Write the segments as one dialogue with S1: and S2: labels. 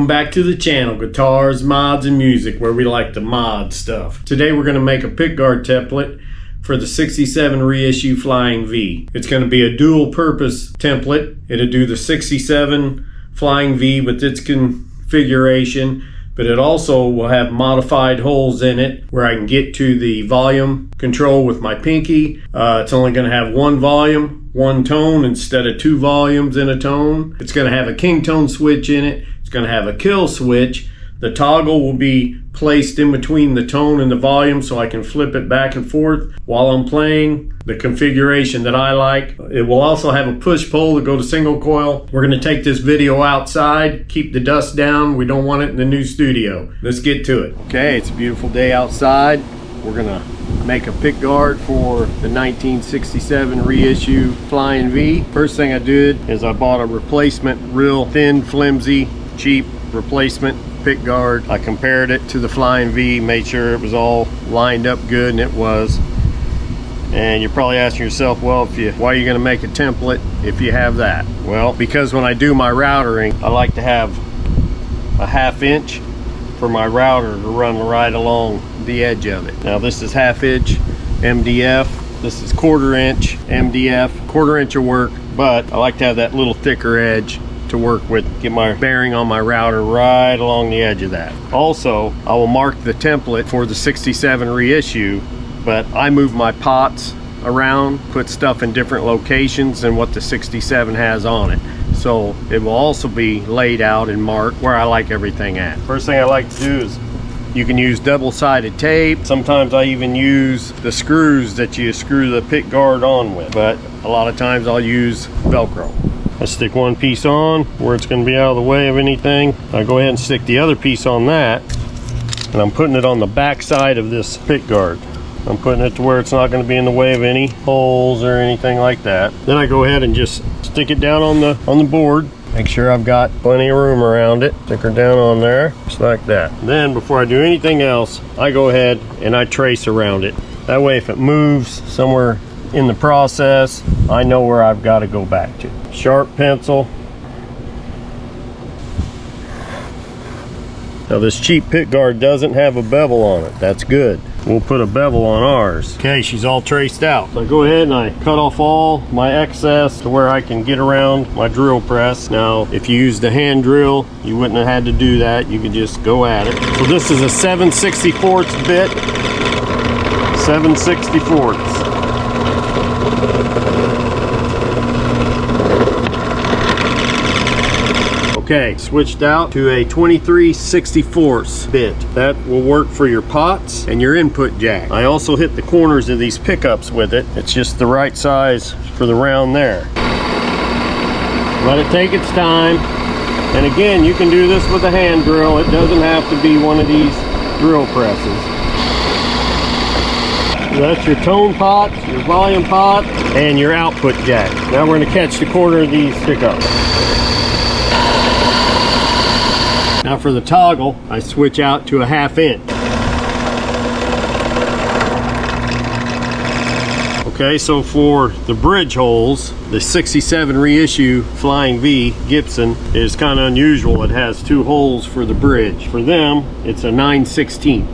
S1: back to the channel, Guitars, Mods, and Music, where we like to mod stuff. Today we're going to make a pickguard template for the 67 Reissue Flying V. It's going to be a dual purpose template. It'll do the 67 Flying V with its configuration, but it also will have modified holes in it where I can get to the volume control with my pinky. It's only going to have one volume, one tone instead of two volumes in a tone. It's going to have a king tone switch in it. It's going to have a kill switch. The toggle will be placed in between the tone and the volume so I can flip it back and forth while I'm playing the configuration that I like. It will also have a push pull to go to single coil. We're going to take this video outside, keep the dust down. We don't want it in the new studio. Let's get to it. Okay, it's a beautiful day outside. We're going to make a pickguard for the 1967 Reissue Flying V. First thing I did is I bought a replacement, real thin, flimsy, cheap replacement pickguard. I compared it to the Flying V, made sure it was all lined up good, and it was. And you're probably asking yourself, well, why are you going to make a template if you have that? Well, because when I do my routering, I like to have a 1/2 inch for my router to run right along the edge of it. Now this is 1/2 inch MDF. This is 1/4 inch MDF. 1/4 inch will work, but I like to have that little thicker edge to work with, get my bearing on my router right along the edge of that. Also, I will mark the template for the 67 Reissue, but I move my pots around, put stuff in different locations than what the 67 has on it. So it will also be laid out and marked where I like everything at. First thing I like to do is, you can use double-sided tape. Sometimes I even use the screws that you screw the pickguard on with, but a lot of times I'll use Velcro. I stick one piece on where it's going to be out of the way of anything. I go ahead and stick the other piece on that, and I'm putting it on the back side of this pickguard. I'm putting it to where it's not going to be in the way of any holes or anything like that. Then I go ahead and just stick it down on the board. Make sure I've got plenty of room around it. Stick her down on there, just like that. Then before I do anything else, I go ahead and I trace around it. That way if it moves somewhere in the process, I know where I've got to go back to. Sharp pencil. Now this cheap pickguard doesn't have a bevel on it. That's good. We'll put a bevel on ours. Okay, she's all traced out. So I go ahead and I cut off all my excess to where I can get around my drill press. Now, if you used a hand drill, you wouldn't have had to do that. You could just go at it. So this is a 7/64 bit. 7/64. Okay, switched out to a 23/64 bit. That will work for your pots and your input jack. I also hit the corners of these pickups with it. It's just the right size for the round there. Let it take its time. And again, you can do this with a hand drill. It doesn't have to be one of these drill presses. That's your tone pot, your volume pot, and your output jack. Now we're going to catch the corner of these pickups. Now for the toggle, I switch out to a 1/2 inch. Okay, so for the bridge holes, the 67 Reissue Flying V Gibson is kind of unusual. It has two holes for the bridge. For them, it's a 9/16.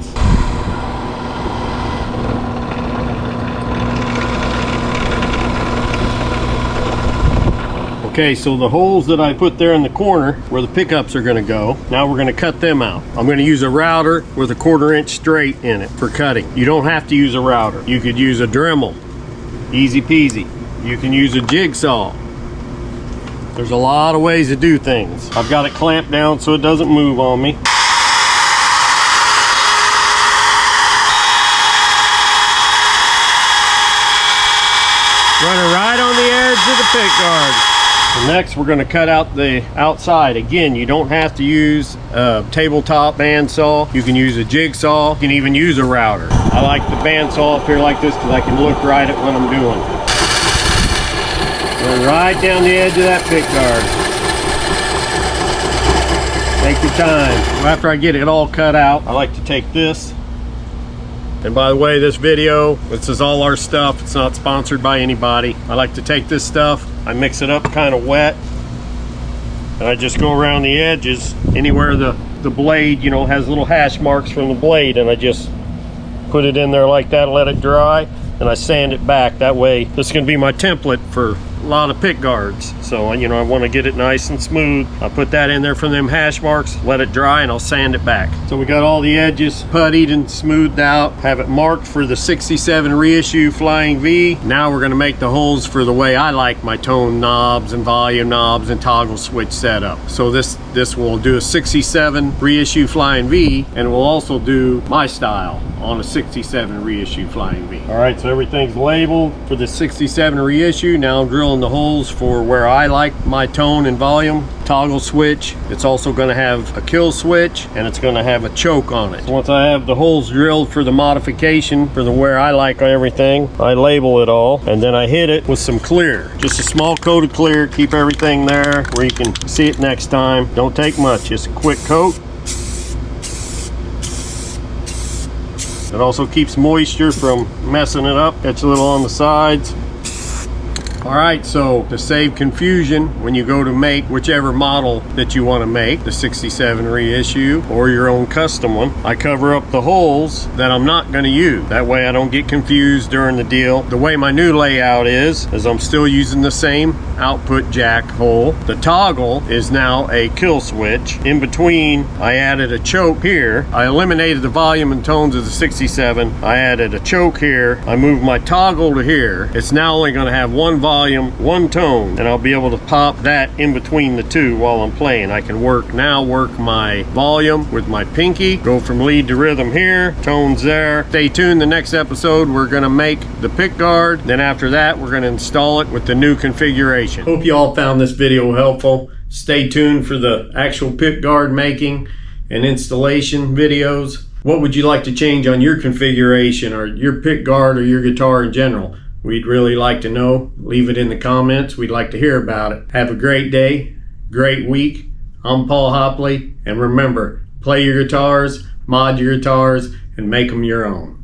S1: Okay, so the holes that I put there in the corner where the pickups are going to go, now we're going to cut them out. I'm going to use a router with a 1/4 inch straight in it for cutting. You don't have to use a router. You could use a Dremel, easy peasy. You can use a jigsaw. There's a lot of ways to do things. I've got it clamped down so it doesn't move on me. Run it right on the edge of the pickguard. And next we're going to cut out the outside. Again, you don't have to use a tabletop bandsaw. You can use a jigsaw. You can even use a router. I like the bandsaw up here like this because I can look right at what I'm doing. Run right down the edge of that pickguard. Take your time. After I get it all cut out, I like to take this. And by the way, this is all our stuff. It's not sponsored by anybody. I like to take this stuff, I mix it up kind of wet, and I just go around the edges anywhere the blade, you know, has little hash marks from the blade, and I just put it in there like that, let it dry, and I sand it back. That way, this is going to be my template for a lot of pick guards. So, you know, I want to get it nice and smooth. I put that in there from them hash marks, let it dry, and I'll sand it back. So we got all the edges puttied and smoothed out, have it marked for the 67 Reissue Flying V. Now we're going to make the holes for the way I like my tone knobs and volume knobs and toggle switch setup. So this will do a 67 Reissue Flying V, and we'll also do my style on a 67 Reissue Flying V. All right, so everything's labeled for the 67 Reissue. Now I'm drilling the holes for where I like my tone and volume toggle switch. It's also going to have a kill switch, and it's going to have a choke on it. So once I have the holes drilled for the modification for the where I like everything, I label it all, and then I hit it with some clear, just a small coat of clear. Keep everything there where you can see it next time. Don't take much, just a quick coat. It also keeps moisture from messing it up. It's a little on the sides. All right, so to save confusion when you go to make whichever model that you want to make, the 67 Reissue or your own custom one, I cover up the holes that I'm not going to use. That way I don't get confused during the deal. The way my new layout is I'm still using the same output jack hole. The toggle is now a kill switch. In between, I added a choke here. I eliminated the volume and tones of the 67. I added a choke here. I moved my toggle to here. It's now only going to have one volume, one tone, and I'll be able to pop that in between the two while I'm playing. I can work my volume with my pinky, go from lead to rhythm here, tones there. Stay tuned. The next episode we're going to make the pick guard, then after that we're going to install it with the new configuration. Hope you all found this video helpful. Stay tuned for the actual pick guard making and installation videos. What would you like to change on your configuration or your pick guard or your guitar in general? We'd really like to know. Leave it in the comments. We'd like to hear about it. Have a great day, great week. I'm Paul Hopley, and remember, play your guitars, mod your guitars, and make them your own.